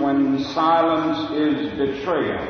when silence is betrayal.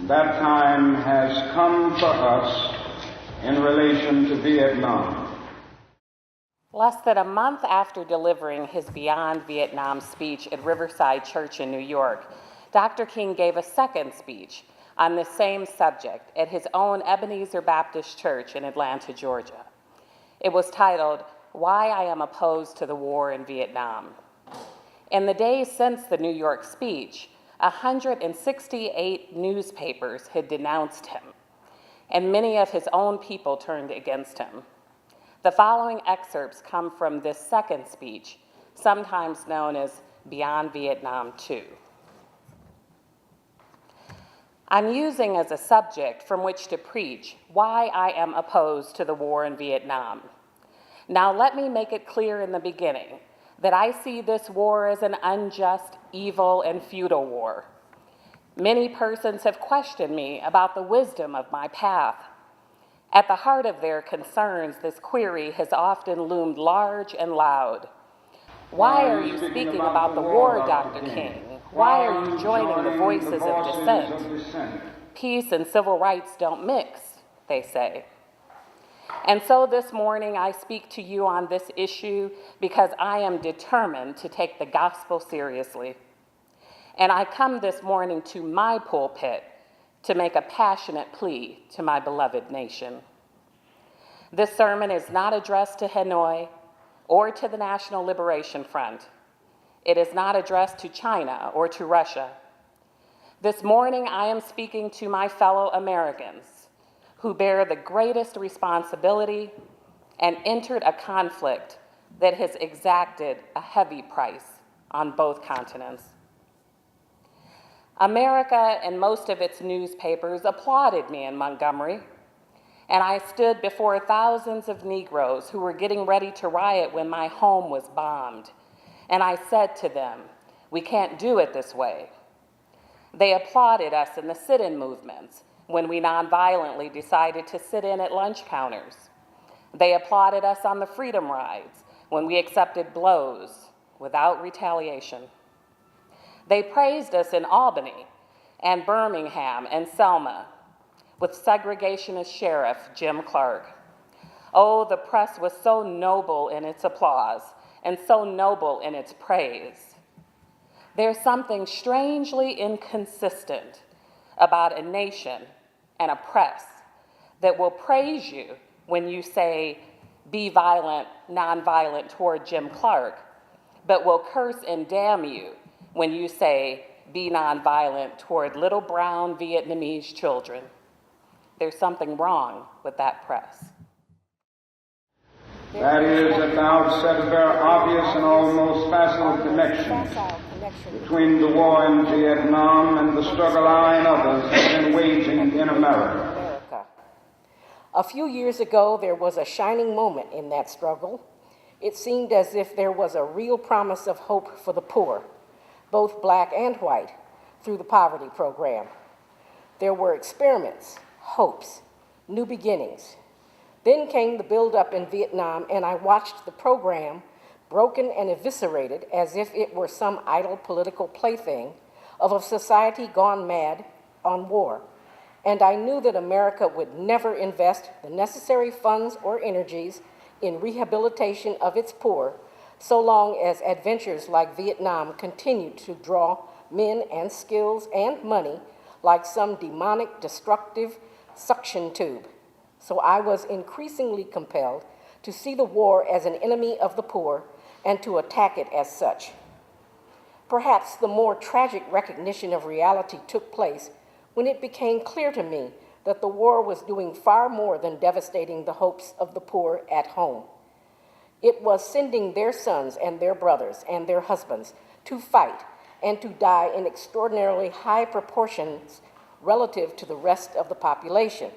That time has come for us in relation to Vietnam. Less than a month after delivering his Beyond Vietnam speech at Riverside Church in New York, Dr. King gave a second speech on the same subject at his own Ebenezer Baptist Church in Atlanta, Georgia. It was titled, "Why I Am Opposed to the War in Vietnam." In the days since the New York speech, 168 newspapers had denounced him, and many of his own people turned against him. The following excerpts come from this second speech, sometimes known as Beyond Vietnam 2. I'm using as a subject from which to preach why I am opposed to the war in Vietnam. Now let me make it clear in the beginning that I see this war as an unjust, evil, and futile war. Many persons have questioned me about the wisdom of my path. At the heart of their concerns, this query has often loomed large and loud. Why are you speaking about the war, Dr. King? Why are you joining the voices of dissent? Peace and civil rights don't mix, they say. And so this morning I speak to you on this issue because I am determined to take the gospel seriously. And I come this morning to my pulpit to make a passionate plea to my beloved nation. This sermon is not addressed to Hanoi or to the National Liberation Front. It is not addressed to China or to Russia. This morning, I am speaking to my fellow Americans who bear the greatest responsibility and entered a conflict that has exacted a heavy price on both continents. America and most of its newspapers applauded me in Montgomery, and I stood before thousands of Negroes who were getting ready to riot when my home was bombed, and I said to them, "We can't do it this way." They applauded us in the sit-in movements when we nonviolently decided to sit in at lunch counters. They applauded us on the freedom rides when we accepted blows without retaliation. They praised us in Albany and Birmingham and Selma with segregationist sheriff Jim Clark. Oh, the press was so noble in its applause and so noble in its praise. There's something strangely inconsistent about a nation and a press that will praise you when you say, "Be violent, nonviolent toward Jim Clark," but will curse and damn you when you say, "Be nonviolent toward little brown Vietnamese children." There's something wrong with that press. That is, that thou hast set a very obvious and almost facile connection between the war in Vietnam and the struggle I and others have been waging in America. A few years ago, there was a shining moment in that struggle. It seemed as if there was a real promise of hope for the poor, both black and white, through the poverty program. There were experiments, hopes, new beginnings. Then came the buildup in Vietnam, and I watched the program broken and eviscerated as if it were some idle political plaything of a society gone mad on war. And I knew that America would never invest the necessary funds or energies in rehabilitation of its poor so long as adventures like Vietnam continued to draw men and skills and money like some demonic, destructive suction tube. So I was increasingly compelled to see the war as an enemy of the poor and to attack it as such. Perhaps the more tragic recognition of reality took place when it became clear to me that the war was doing far more than devastating the hopes of the poor at home. It was sending their sons and their brothers and their husbands to fight and to die in extraordinarily high proportions relative to the rest of the population.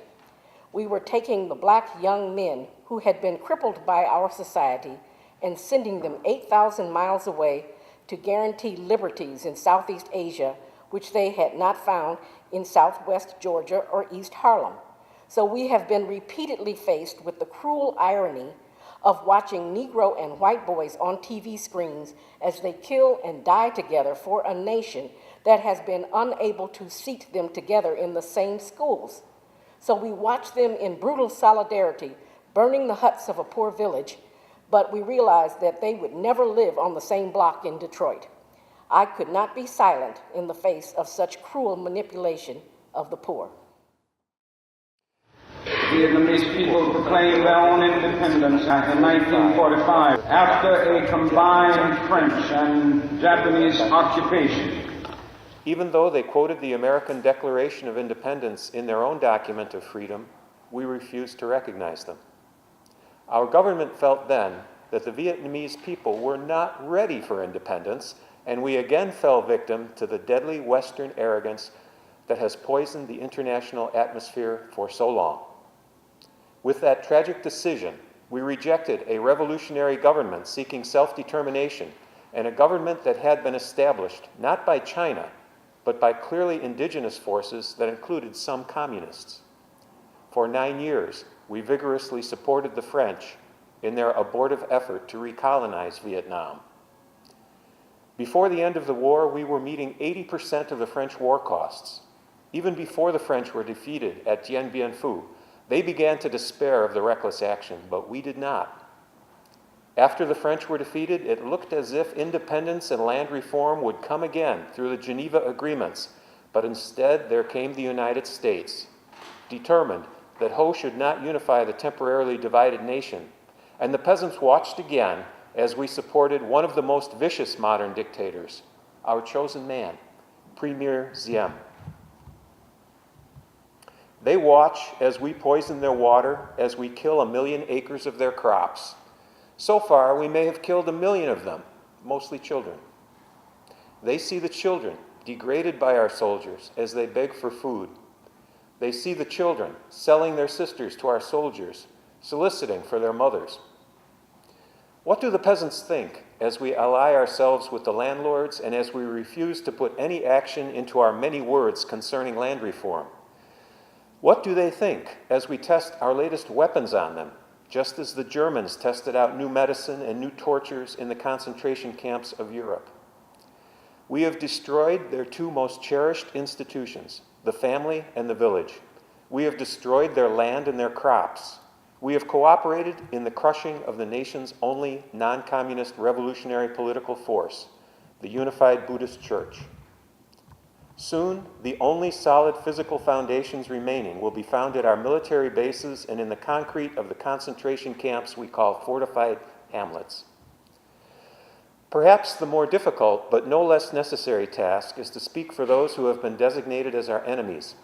We were taking the black young men who had been crippled by our society and sending them 8,000 miles away to guarantee liberties in Southeast Asia, which they had not found in Southwest Georgia or East Harlem. So we have been repeatedly faced with the cruel irony of watching Negro and white boys on TV screens as they kill and die together for a nation that has been unable to seat them together in the same schools. So we watch them in brutal solidarity, burning the huts of a poor village, but we realized that they would never live on the same block in Detroit. I could not be silent in the face of such cruel manipulation of the poor. Vietnamese people proclaimed their own independence in 1945 after a combined French and Japanese occupation. Even though they quoted the American Declaration of Independence in their own document of freedom, we refused to recognize them. Our government felt then that the Vietnamese people were not ready for independence, and we again fell victim to the deadly Western arrogance that has poisoned the international atmosphere for so long. With that tragic decision, we rejected a revolutionary government seeking self-determination and a government that had been established not by China, but by clearly indigenous forces that included some communists. For 9 years, we vigorously supported the French in their abortive effort to recolonize Vietnam. Before the end of the war, we were meeting 80% of the French war costs. Even before the French were defeated at Dien Bien Phu, they began to despair of the reckless action, but we did not. After the French were defeated, it looked as if independence and land reform would come again through the Geneva Agreements, but instead there came the United States, determined that Ho should not unify the temporarily divided nation, and the peasants watched again as we supported one of the most vicious modern dictators, our chosen man, Premier Diem. They watch as we poison their water, as we kill 1 million acres of their crops. So far, we may have killed 1 million of them, mostly children. They see the children degraded by our soldiers as they beg for food. They see the children selling their sisters to our soldiers, soliciting for their mothers. What do the peasants think as we ally ourselves with the landlords and as we refuse to put any action into our many words concerning land reform? What do they think as we test our latest weapons on them, just as the Germans tested out new medicine and new tortures in the concentration camps of Europe? We have destroyed their two most cherished institutions, the family and the village. We have destroyed their land and their crops. We have cooperated in the crushing of the nation's only non-communist revolutionary political force, the Unified Buddhist Church. Soon, the only solid physical foundations remaining will be found at our military bases and in the concrete of the concentration camps we call fortified hamlets. Perhaps the more difficult, but no less necessary task is to speak for those who have been designated as our enemies.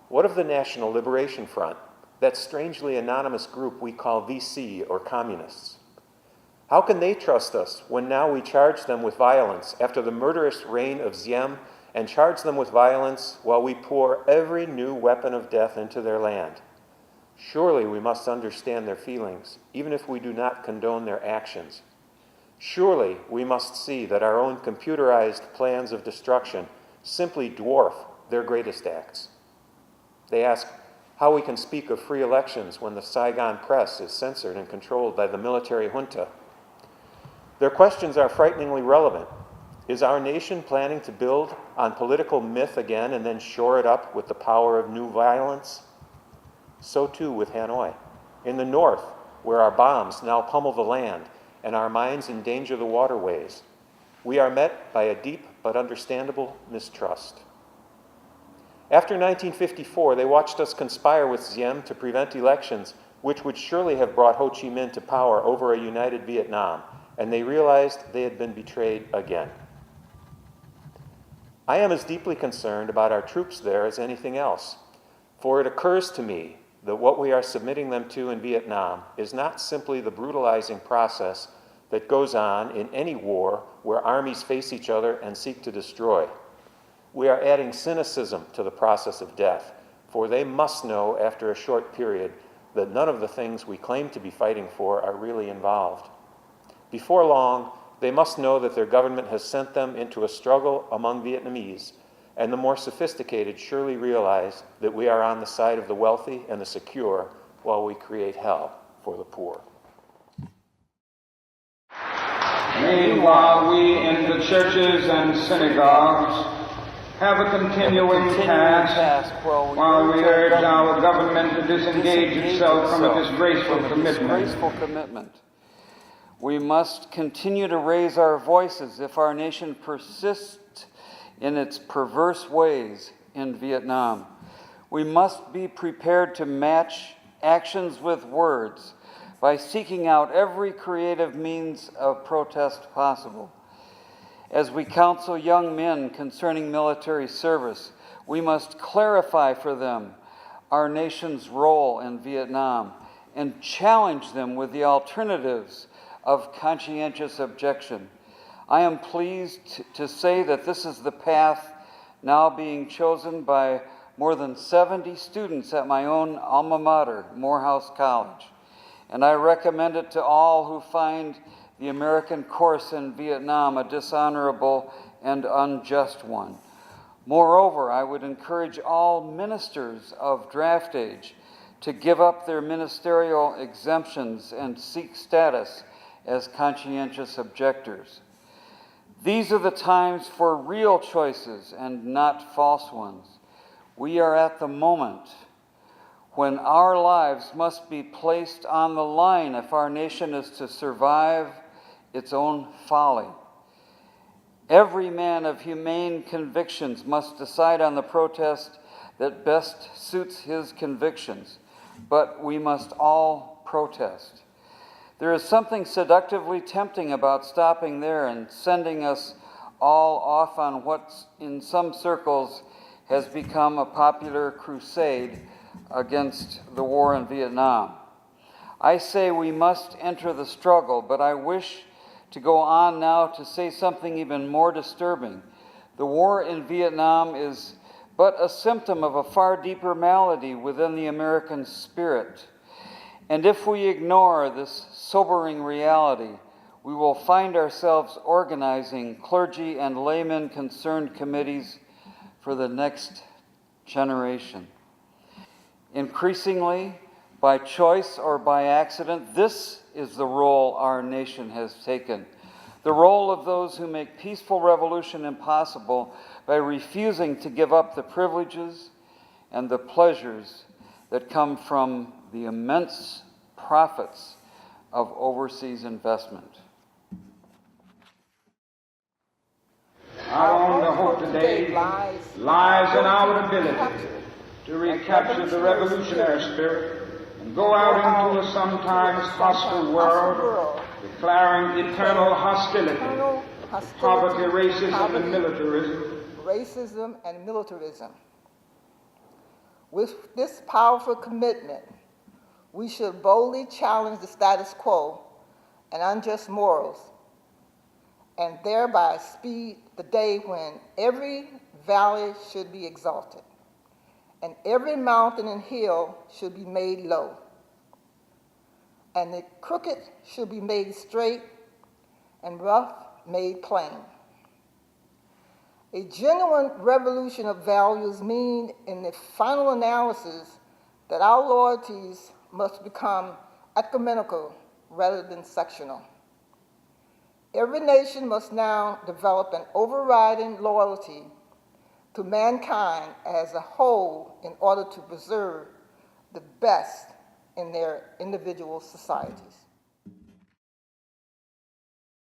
What of the National Liberation Front, that strangely anonymous group we call VC or communists? How can they trust us when now we charge them with violence after the murderous reign of Diem and charge them with violence while we pour every new weapon of death into their land? Surely we must understand their feelings, even if we do not condone their actions. Surely we must see that our own computerized plans of destruction simply dwarf their greatest acts. They ask how we can speak of free elections when the Saigon press is censored and controlled by the military junta. Their questions are frighteningly relevant. Is our nation planning to build on political myth again and then shore it up with the power of new violence? So too with Hanoi. In the north, where our bombs now pummel the land and our mines endanger the waterways, we are met by a deep but understandable mistrust. After 1954, they watched us conspire with Diem to prevent elections which would surely have brought Ho Chi Minh to power over a united Vietnam, and they realized they had been betrayed again. I am as deeply concerned about our troops there as anything else, for it occurs to me that what we are submitting them to in Vietnam is not simply the brutalizing process that goes on in any war where armies face each other and seek to destroy. We are adding cynicism to the process of death, for they must know after a short period that none of the things we claim to be fighting for are really involved. Before long, they must know that their government has sent them into a struggle among Vietnamese, and the more sophisticated surely realize that we are on the side of the wealthy and the secure while we create hell for the poor. Meanwhile, we in the churches and synagogues have a continuing task while we urge our government to disengage itself from a disgraceful commitment. We must continue to raise our voices if our nation persists in its perverse ways in Vietnam. We must be prepared to match actions with words by seeking out every creative means of protest possible. As we counsel young men concerning military service, we must clarify for them our nation's role in Vietnam and challenge them with the alternatives of conscientious objection. I am pleased to say that this is the path now being chosen by more than 70 students at my own alma mater, Morehouse College, and I recommend it to all who find the American course in Vietnam a dishonorable and unjust one. Moreover, I would encourage all ministers of draft age to give up their ministerial exemptions and seek status as conscientious objectors. These are the times for real choices and not false ones. We are at the moment when our lives must be placed on the line if our nation is to survive its own folly. Every man of humane convictions must decide on the protest that best suits his convictions, but we must all protest. There is something seductively tempting about stopping there and sending us all off on what in some circles has become a popular crusade against the war in Vietnam. I say we must enter the struggle, but I wish to go on now to say something even more disturbing. The war in Vietnam is but a symptom of a far deeper malady within the American spirit. And if we ignore this sobering reality, we will find ourselves organizing clergy and laymen concerned committees for the next generation. Increasingly, by choice or by accident, this is the role our nation has taken. The role of those who make peaceful revolution impossible by refusing to give up the privileges and the pleasures that come from the immense profits of overseas investment. Our only hope today lies in our ability to recapture the revolutionary spirit and go out into a sometimes hostile world, declaring eternal hostility, poverty, racism, and militarism. With this powerful commitment, we should boldly challenge the status quo and unjust morals, and thereby speed the day when every valley should be exalted, and every mountain and hill should be made low, and the crooked should be made straight, and rough made plain. A genuine revolution of values means, in the final analysis, that our loyalties must become ecumenical rather than sectional. Every nation must now develop an overriding loyalty to mankind as a whole in order to preserve the best in their individual societies.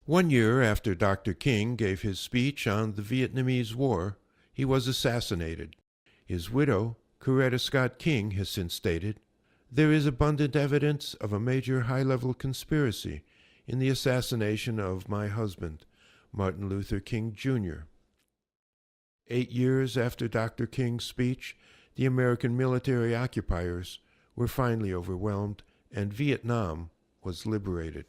1 year after Dr. King gave his speech on the Vietnamese War, he was assassinated. His widow, Coretta Scott King, has since stated, "There is abundant evidence of a major high-level conspiracy in the assassination of my husband, Martin Luther King, Jr." 8 years after Dr. King's speech, the American military occupiers were finally overwhelmed, and Vietnam was liberated.